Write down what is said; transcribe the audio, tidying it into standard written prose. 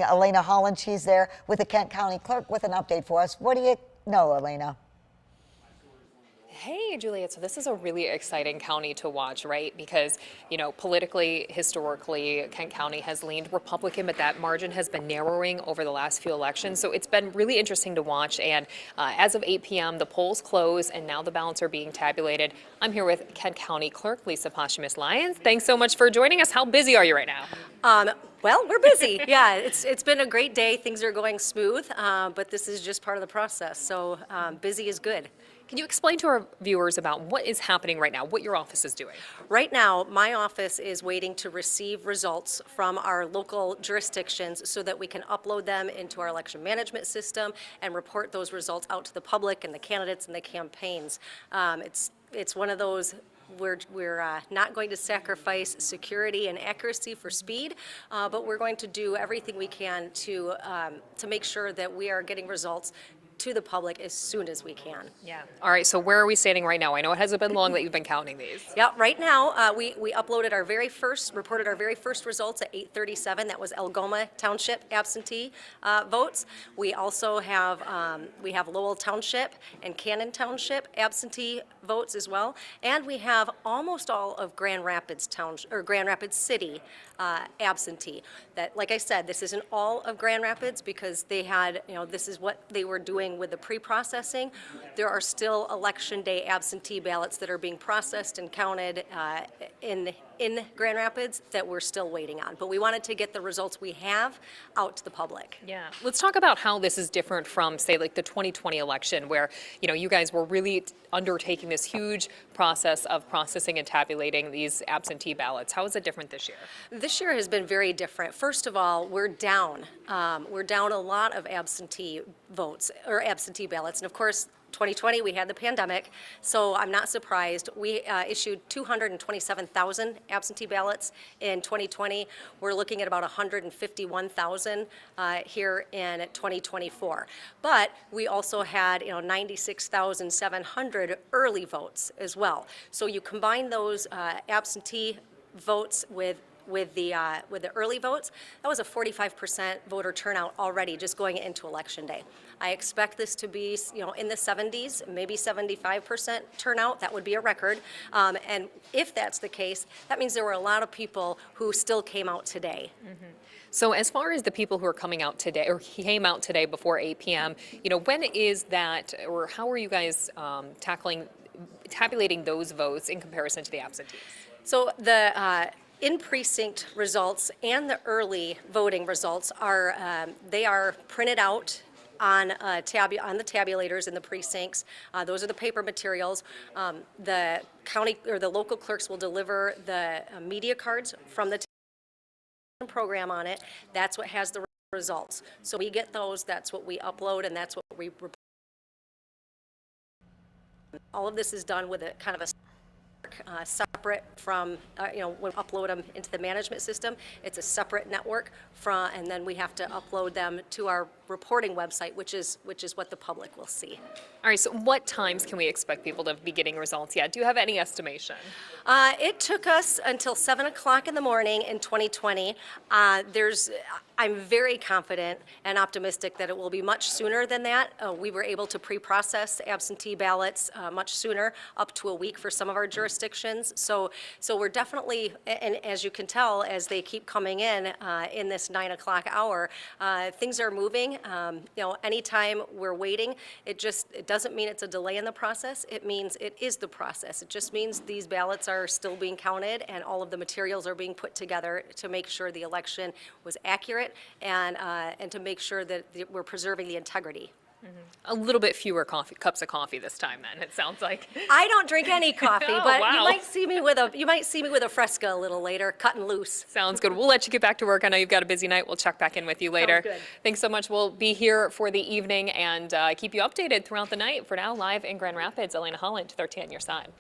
Elena Holland, she's there with the Kent County Clerk with an update for us. What do you know, Elena? Hey, Juliet. So this is a really exciting county to watch, right? Because, politically, historically, Kent County has leaned Republican, but that margin has been narrowing over the last few elections. So it's been really interesting to watch. And as of 8 p.m., the polls close, and now the ballots are being tabulated. I'm here with Kent County Clerk Lisa Posthumous-Lyons. Thanks so much for joining us. How busy are you right now? Well, we're busy. Yeah, it's been a great day. Things are going smooth, but this is just part of the process. So busy is good. Can you explain to our viewers about what is happening right now, what your office is doing? Right now, my office is waiting to receive results from our local jurisdictions so that we can upload them into our election management system and report those results out to the public and the candidates and the campaigns. It's one of those. We're not going to sacrifice security and accuracy for speed, but we're going to do everything we can to make sure that we are getting results to the public as soon as we can. Yeah. All right, so where are we standing right now? I know it hasn't been long that you've been counting these. Yeah, right now we uploaded reported our very first results at 8:37. That was Algoma Township absentee votes. We also have Lowell Township and Cannon Township absentee votes as well, and we have almost all of Grand Rapids City absentee. That, like I said, this isn't all of Grand Rapids because they had, this is what they were doing with the pre-processing. There are still election day absentee ballots that are being processed and counted in Grand Rapids that we're still waiting on. But we wanted to get the results we have out to the public. Yeah. Let's talk about how this is different from, say, like the 2020 election where, you guys were really undertaking this huge process of processing and tabulating these absentee ballots. How is it different this year? This year has been very different. First of all, we're down. We're down a lot of absentee votes or absentee ballots. And of course, 2020, we had the pandemic, so I'm not surprised. We issued 227,000 absentee ballots in 2020. We're looking at about 151,000 here in 2024. But we also had 96,700 early votes as well. So you combine those absentee votes with the early votes, that was a 45% voter turnout already just going into Election Day. I expect this to be, in the 70s, maybe 75% turnout. That would be a record. And if that's the case, that means there were a lot of people who still came out today. Mm-hmm. So as far as the people who are coming out today, or came out today before 8 p.m., when is that, or how are you guys tabulating those votes in comparison to the absentees? So the in-precinct results and the early voting results are they are printed out on the tabulators in the precincts. Those are the paper materials. The county or the local clerks will deliver the media cards from the program on it. That's what has the results. So we get those. That's what we upload, and that's what we report. All of this is done with a kind of a separate from, when we upload them into the management system, it's a separate network and then we have to upload them to our reporting website, which is what the public will see. All right, so what times can we expect people to be getting results yet? Do you have any estimation? It took us until 7 o'clock in the morning in 2020. I'm very confident and optimistic that it will be much sooner than that. We were able to pre-process absentee ballots much sooner, up to a week for some of our jurisdictions. So we're definitely, and as you can tell, as they keep coming in this 9 o'clock hour, things are moving. Anytime we're waiting, it doesn't mean it's a delay in the process. It means it is the process. It just means these ballots are still being counted and all of the materials are being put together to make sure the election was accurate and to make sure that we're preserving the integrity. Mm-hmm. A little bit fewer cups of coffee this time, then, it sounds like. I don't drink any coffee, Oh, but wow. you might see me with a Fresca a little later, cutting loose. Sounds good. We'll let you get back to work. I know you've got a busy night. We'll check back in with you later. Sounds good. Thanks so much. We'll be here for the evening and keep you updated throughout the night. For now, live in Grand Rapids, Elena Holland, 13 on your side.